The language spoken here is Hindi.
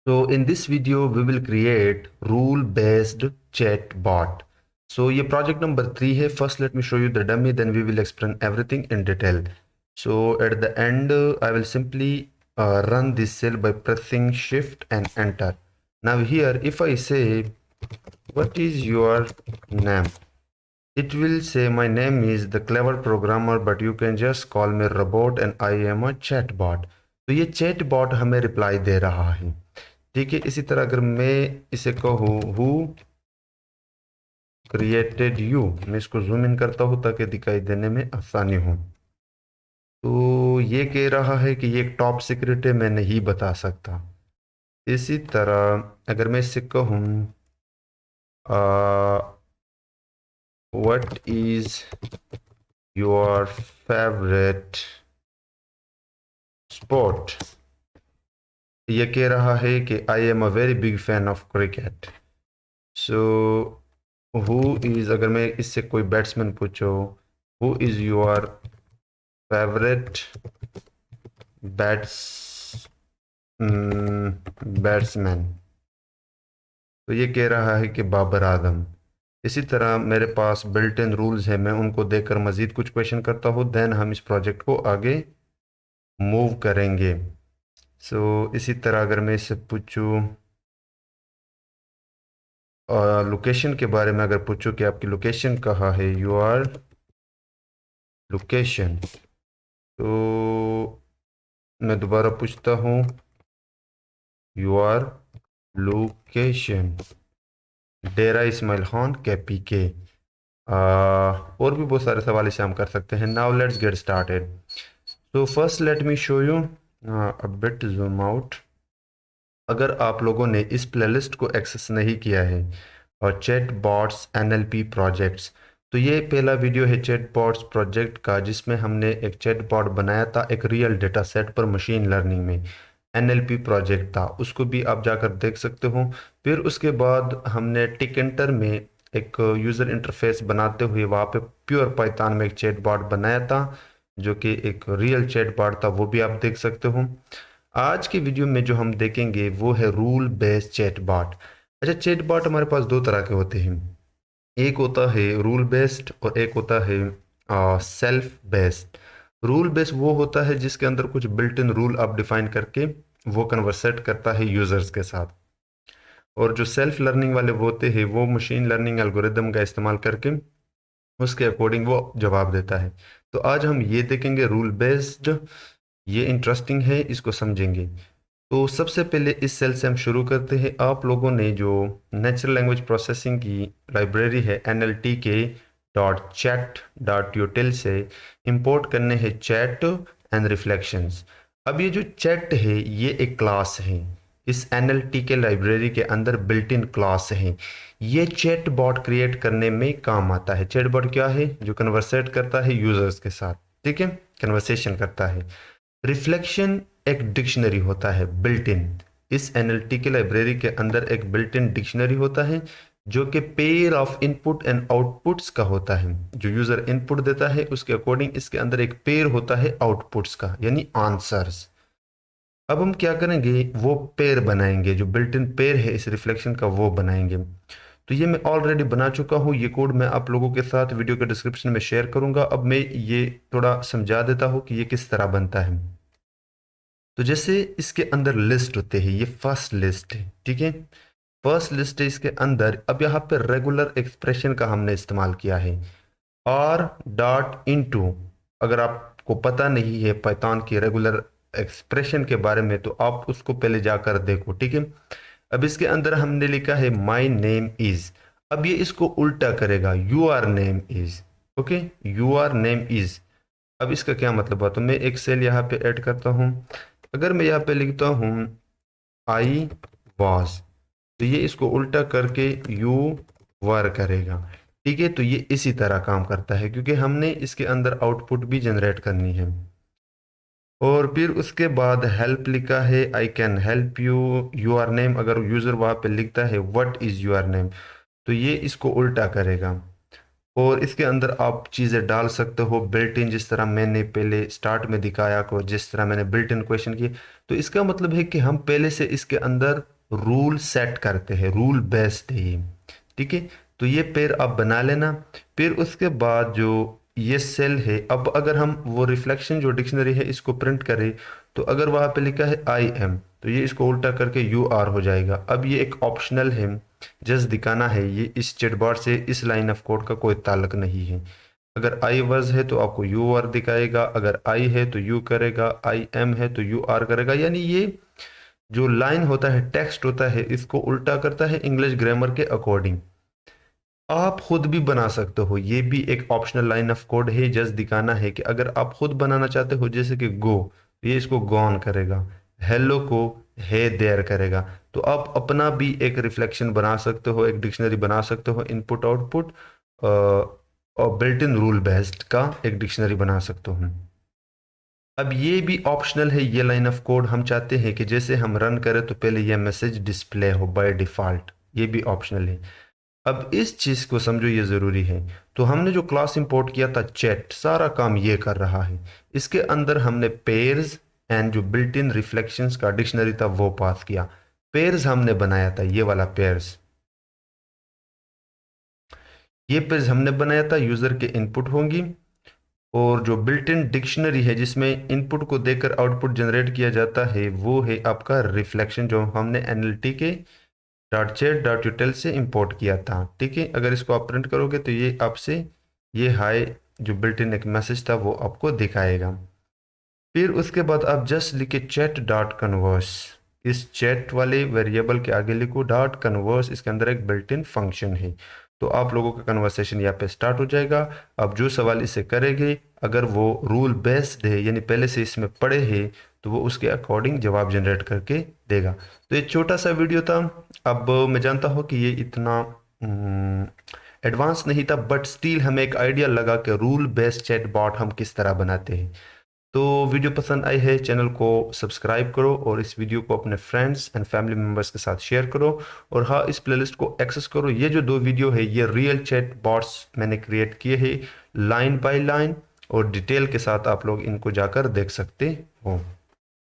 So in this video, we will create rule-based chat bot. So ये project number 3 है. First, let me show you the dummy, then we will explain everything in detail. So at the end, I will simply run this cell by pressing Shift and Enter. Now here, if I say, what is your name? It will say my name is the clever programmer, but you can just call me robot and I am a chatbot. तो ये chatbot हमें रिप्लाई दे रहा है. ठीक है. इसी तरह अगर मैं इसे कहूँ हु क्रिएटेड यू, मैं इसको जूम इन करता हूँ ताकि दिखाई देने में आसानी हो. तो ये कह रहा है कि ये एक टॉप सीक्रेट है, मैं नहीं बता सकता. इसी तरह अगर मैं इससे कहूँ what is your favourite sport, ये कह रहा है कि I am a very big fan of cricket. So who is, अगर मैं इससे कोई बैट्समैन पूछो, who is your favourite batsman, तो ये कह रहा है कि बाबर आजम. इसी तरह मेरे पास बिल्ट इन रूल्स है, मैं उनको देखकर मजीद कुछ क्वेश्चन करता हूँ, देन हम इस प्रोजेक्ट को आगे मूव करेंगे. इसी तरह अगर मैं इससे पूछूं लोकेशन के बारे में, अगर पूछूं कि आपकी लोकेशन कहाँ है, योर लोकेशन, तो मैं दोबारा पूछता हूँ योर लोकेशन, डेरा इस्माइल खान कैपी के. और भी बहुत सारे सवाल इसे हम कर सकते हैं. Now let's get started. तो first let me show you a bit zoom out. अगर आप लोगों ने इस प्लेलिस्ट को एक्सेस नहीं किया है और चैट बॉट्स एनएलपी प्रोजेक्ट्स, तो ये पहला वीडियो है चैट बॉट्स प्रोजेक्ट का, जिसमें हमने एक चैट बॉट बनाया था एक रियल डेटा सेट पर मशीन लर्निंग में. एनएलपी प्रोजेक्ट था, उसको भी आप जाकर देख सकते हो. फिर उसके बाद हमने टिकेंटर में एक यूज़र इंटरफेस बनाते हुए वहाँ पे प्योर पाइथन में एक चैट बॉट बनाया था, जो कि एक रियल चैट बॉट था, वो भी आप देख सकते हो. आज की वीडियो में जो हम देखेंगे वो है रूल बेस्ड चैट बॉट. अच्छा, चैट बॉट हमारे पास दो तरह के होते हैं. एक होता है रूल बेस्ड और एक होता है सेल्फ बेस्ड. रूल बेस्ड वो होता है जिसके अंदर कुछ बिल्ट इन रूल आप डिफाइन करके वो कन्वर्सेट करता है यूजर्स के साथ. और जो सेल्फ लर्निंग वाले वो होते हैं वो मशीन लर्निंग एल्गोरिदम का इस्तेमाल करके उसके अकॉर्डिंग वो जवाब देता है. तो आज हम ये देखेंगे रूल बेस्ड. ये इंटरेस्टिंग है, इसको समझेंगे. तो सबसे पहले इस सेल से हम शुरू करते हैं. आप लोगों ने जो नेचुरल लैंग्वेज प्रोसेसिंग की लाइब्रेरी है NLTK डॉट चैट डॉट यूटिल से इंपोर्ट करने हैं चैट एंड रिफ्लेक्शंस. अब ये जो चैट है ये एक क्लास है, इस NLTK लाइब्रेरी के अंदर बिल्ट इन क्लास है. ये चैट बॉट क्रिएट करने में काम आता है. चैट बॉट क्या है? जो कन्वर्सेट करता है यूजर्स के साथ. ठीक है, कन्वर्सेशन करता है. रिफ्लेक्शन एक डिक्शनरी होता है बिल्ट इन. इस एनएलटी के लाइब्रेरी के अंदर एक बिल्ट इन डिक्शनरी होता है जो कि pair of input and outputs का होता है. जो यूजर इनपुट देता है उसके अकॉर्डिंग इसके अंदर एक पेयर होता है आउटपुट्स का, यानी आंसर्स. अब हम क्या करेंगे, वो पेयर बनाएंगे, जो बिल्ट इन पेयर है इस रिफ्लेक्शन का वो बनाएंगे. तो ये मैं ऑलरेडी बना चुका हूँ. ये कोड मैं आप लोगों के साथ वीडियो के डिस्क्रिप्शन में शेयर करूंगा. अब मैं ये थोड़ा समझा देता हूँ कि ये किस तरह बनता है. तो जैसे इसके अंदर लिस्ट होते हैं, ये फर्स्ट लिस्ट है. ठीक है, फर्स्ट लिस्ट है इसके अंदर. अब यहाँ पे रेगुलर एक्सप्रेशन का हमने इस्तेमाल किया है, आर डॉट इनटू. अगर आपको पता नहीं है पाइथन की रेगुलर एक्सप्रेशन के बारे में तो आप उसको पहले जाकर देखो. ठीक है, अब इसके अंदर हमने लिखा है माई नेम इज. अब ये इसको उल्टा करेगा, your name is. Okay, your name is. अब इसका क्या मतलब हुआ, तो मैं एक सेल यहाँ पे ऐड करता हूँ. अगर मैं यहाँ पे लिखता हूँ आई वॉज, तो ये इसको उल्टा करके यू वर करेगा. ठीक है, तो ये इसी तरह काम करता है क्योंकि हमने इसके अंदर आउटपुट भी जनरेट करनी है. और फिर उसके बाद हेल्प लिखा है, I can help you. Your name, अगर यूजर वहाँ पे लिखता है व्हाट इज यूर नेम, तो ये इसको उल्टा करेगा. और इसके अंदर आप चीज़ें डाल सकते हो बिल्ट इन, जिस तरह मैंने पहले स्टार्ट में दिखाया को, जिस तरह मैंने बिल्ट इन क्वेश्चन किए. तो इसका मतलब है कि हम पहले से इसके अंदर रूल सेट करते हैं, रूल बेस्ड है ये। ठीक है, तो ये पेयर आप बना लेना। फिर उसके बाद जो ये सेल है, अब अगर हम वो रिफ्लेक्शन जो डिक्शनरी है इसको प्रिंट करें, तो अगर वहाँ पे लिखा है आई एम, तो ये इसको उल्टा करके यू आर हो जाएगा। अब ये एक ऑप्शनल है, जस्ट दिखाना है, ये इस चैटबॉट से इस लाइन ऑफ कोड का कोई ताल्लुक नहीं है। अगर आई वॉज है तो आपको यू आर दिखाएगा, अगर आई है तो यू करेगा, आई एम है तो यू आर करेगा। यानी ये जो लाइन होता है, टेक्स्ट होता है, इसको उल्टा करता है इंग्लिश ग्रामर के अकॉर्डिंग। आप खुद भी बना सकते हो, ये भी एक ऑप्शनल लाइन ऑफ कोड है, जस्ट दिखाना है कि अगर आप खुद बनाना चाहते हो, जैसे कि गो, ये इसको गॉन करेगा, हेलो को है देयर करेगा। तो आप अपना भी एक रिफ्लेक्शन बना सकते हो, एक डिक्शनरी बना सकते हो, इनपुट आउटपुट और बिल्ट इन रूल बेस्ड का एक डिक्शनरी बना सकते हो। अब ये भी ऑप्शनल है, ये लाइन ऑफ कोड हम चाहते हैं कि जैसे हम रन करें तो पहले ये मैसेज डिस्प्ले हो बाय डिफॉल्ट, ये भी ऑप्शनल है। अब इस चीज़ को समझो, ये ज़रूरी है। तो हमने जो क्लास इंपोर्ट किया था चैट, सारा काम ये कर रहा है। इसके अंदर हमने पेयर्स एंड जो बिल्ट इन रिफ्लेक्शंस का डिक्शनरी था वो पास किया। पेयर्स हमने बनाया था, ये वाला पेयर्स, ये पेयर्स हमने बनाया था, यूज़र के इनपुट होंगी। और जो बिल्ट इन डिक्शनरी है जिसमें इनपुट को देकर आउटपुट जनरेट किया जाता है, वो है आपका रिफ्लेक्शन, जो हमने एनएलटी के डॉट चैट डॉट यूटेल से इंपोर्ट किया था। ठीक है, अगर इसको आप प्रिंट करोगे तो ये आपसे ये हाई जो बिल्ट इन एक मैसेज था वो आपको दिखाएगा। फिर उसके बाद आप जस्ट लिखे चैट डॉट कन्वर्स, इस चैट वाले वेरिएबल के आगे लिखो डॉट कन्वर्स, इसके अंदर एक बिल्ट इन फंक्शन है। तो आप लोगों का कन्वर्सेशन यहाँ पे स्टार्ट हो जाएगा। आप जो सवाल इससे करेंगे, अगर वो रूल बेस्ड है यानी पहले से इसमें पढ़े हैं, तो वो उसके अकॉर्डिंग जवाब जनरेट करके देगा। तो ये छोटा सा वीडियो था। अब मैं जानता हूँ कि ये इतना एडवांस नहीं था, बट स्टिल हमें एक आइडिया लगा कि रूल बेस्ड चैट बॉट हम किस तरह बनाते हैं। तो वीडियो पसंद आई है, चैनल को सब्सक्राइब करो और इस वीडियो को अपने फ्रेंड्स एंड फैमिली मेम्बर्स के साथ शेयर करो। और हाँ, इस प्लेलिस्ट को एक्सेस करो। ये जो दो वीडियो है ये रियल चैट बॉट्स मैंने क्रिएट किए हैं, लाइन बाय लाइन और डिटेल के साथ, आप लोग इनको जाकर देख सकते हो।